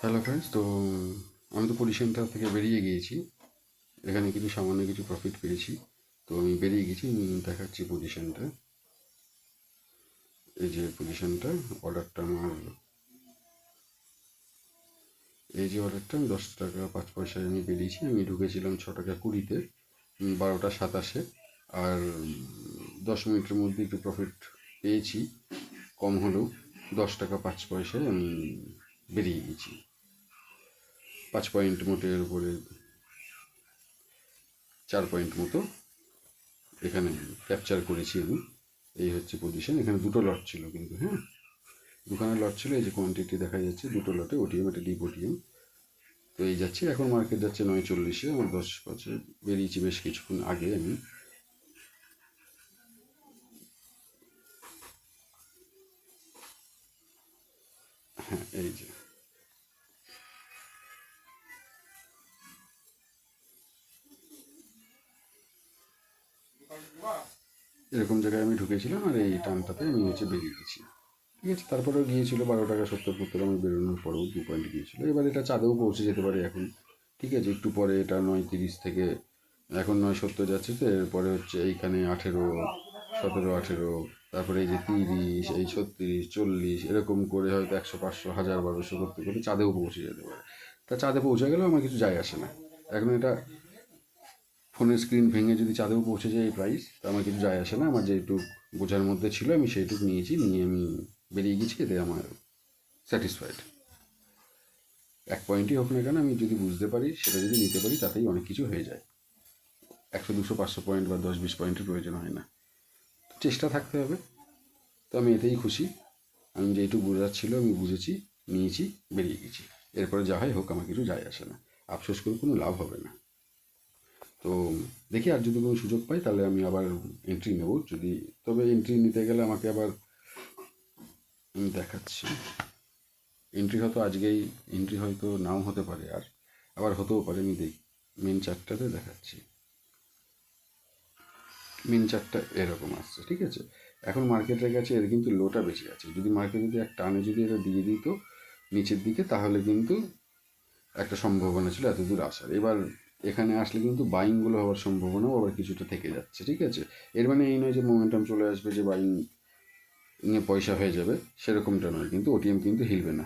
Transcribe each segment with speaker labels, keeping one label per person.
Speaker 1: Hello friends, তো আমি তো পজিশনটা থেকে বেরিয়ে গিয়েছি। এখানে কিছু সামান্য কিছু প্রফিট পেয়েছি, তো আমি বেরিয়ে গেছি। আমি দেখাচ্ছি পজিশনটা। এই যে পজিশনটা, অর্ডারটা আমার, এই যে অর্ডারটা আমি 10 টাকা 5 পয়সায় আমি বেরিয়েছি। আমি ঢুকেছিলাম 6 টাকা 20-তে, 12টা 27-এ, আর 10 মিনিটের মধ্যে একটু প্রফিট পেয়েছি, কম হলেও। 10 টাকা 5 পয়সায় আমি বেরিয়ে গেছি। 5 পয়েন্ট মোটের উপরে, 4 পয়েন্ট মতো এখানে ক্যাপচার করেছি আমি। এই হচ্ছে পজিশন। এখানে দুটো লট ছিল কিন্তু, হ্যাঁ, দুখানা লট ছিল। এই যে কোয়ান্টিটি দেখা যাচ্ছে, দুটো লটে ওটিএম, এটা ডিপ ওটিএম। তো এই যাচ্ছে, এখন মার্কেট যাচ্ছে 9:40-এ। আমার 10 5 বেরিয়েছি বেশ কিছুক্ষণ আগে আমি। হ্যাঁ, এই যে এরকম জায়গায় আমি ঢুকেছিলাম, আর এই টানটাতে আমি হচ্ছে বেরিয়ে গেছি। ঠিক আছে, তারপরেও গিয়েছিল 12 টাকা 70 আর আমি বেরোনোর পরেও 2 পয়েন্ট গিয়েছিল। এবার এটা চাঁদেও পৌঁছে যেতে পারে এখন। ঠিক আছে, একটু পরে এটা 9:30 থেকে, এখন 9:70 যাচ্ছে, তো এরপরে হচ্ছে এইখানে 18, 17, 18, তারপরে এই যে 30, এই 36, 40, এরকম করে হয়তো 100, 500, 1000, 1200 করতে করতে চাঁদেও পৌঁছে যেতে পারে। তা চাঁদে পৌঁছে গেলেও আমার কিছু যায় আসে না। এখন এটা ফোনের স্ক্রিন ভেঙে যদি চাঁদেও পৌঁছে যায় এই প্রাইস, তা আমার কিছু যায় আসে না। আমার যেটুকু বোঝার মধ্যে ছিল আমি সেইটুকু নিয়েছি, নিয়ে আমি বেরিয়ে গেছি। এতে আমার স্যাটিসফাইড। 1 পয়েন্টই হোক না কেন, আমি যদি বুঝতে পারি, সেটা যদি নিতে পারি, তাতেই অনেক কিছু হয়ে যায়। 100, 200, 500 পয়েন্ট বা 10, 20 পয়েন্টের প্রয়োজন হয় না। চেষ্টা থাকতে হবে। তো আমি এতেই খুশি। আমি যেইটুকু বোঝার ছিল আমি বুঝেছি, নিয়েছি, বেরিয়ে গেছি। এরপরে যা হয় হোক, আমার কিছু যায় আসে না। আফসোস করে কোনো লাভ হবে না। তো দেখি, আর যদি কোনো সুযোগ পাই তাহলে আমি আবার এন্ট্রি নেব। যদি, তবে এন্ট্রি নিতে গেলে আমাকে আবার, আমি দেখাচ্ছি, এন্ট্রি হয়তো আজকেই, এন্ট্রি হয়তো নাও হতে পারে, আর আবার হতেও পারে। আমি দেখি, মেন চার্টটাতে দেখাচ্ছি। মেন চার্টটা এরকম আসছে, ঠিক আছে। এখন মার্কেটের কাছে এর কিন্তু লোটা বেশি আছে। যদি মার্কেট যদি এক টানে যদি এটা দিয়ে দিত নিচের দিকে, তাহলে কিন্তু একটা সম্ভাবনা ছিল এত দূর আসার। এবার এখানে আসলে কিন্তু বাইংগুলো হওয়ার সম্ভাবনাও আবার কিছুটা থেকে যাচ্ছে। ঠিক আছে, এর মানে এই নয় যে মোমেন্টাম চলে আসবে, যে বাইং নিয়ে পয়সা হয়ে যাবে, সেরকমটা নয়। কিন্তু ওটিএম কিন্তু হিলবে না,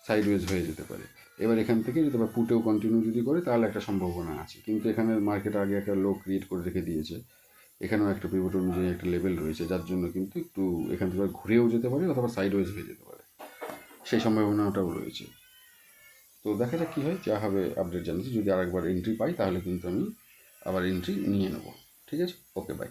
Speaker 1: সাইডওয়েজ হয়ে যেতে পারে। এবার এখান থেকে যদি বা পুটেও কন্টিনিউ যদি করে, তাহলে একটা সম্ভাবনা আছে। কিন্তু এখানে মার্কেট আগে একটা লো ক্রিয়েট করে রেখে দিয়েছে। এখানেও একটা পিভট অনুযায়ী একটা লেভেল রয়েছে, যার জন্য কিন্তু একটু এখান থেকে ঘুরেও যেতে পারে, অথবা সাইডওয়েজ হয়ে যেতে পারে, সেই সম্ভাবনাটাও রয়েছে। তো দেখা যাক কী হয়, যা হবে আপডেট জানাচ্ছি। যদি আরেকবার এন্ট্রি পাই তাহলে কিন্তু আমি আবার এন্ট্রি নিয়ে নেবো। ঠিক আছে, ওকে, বাই।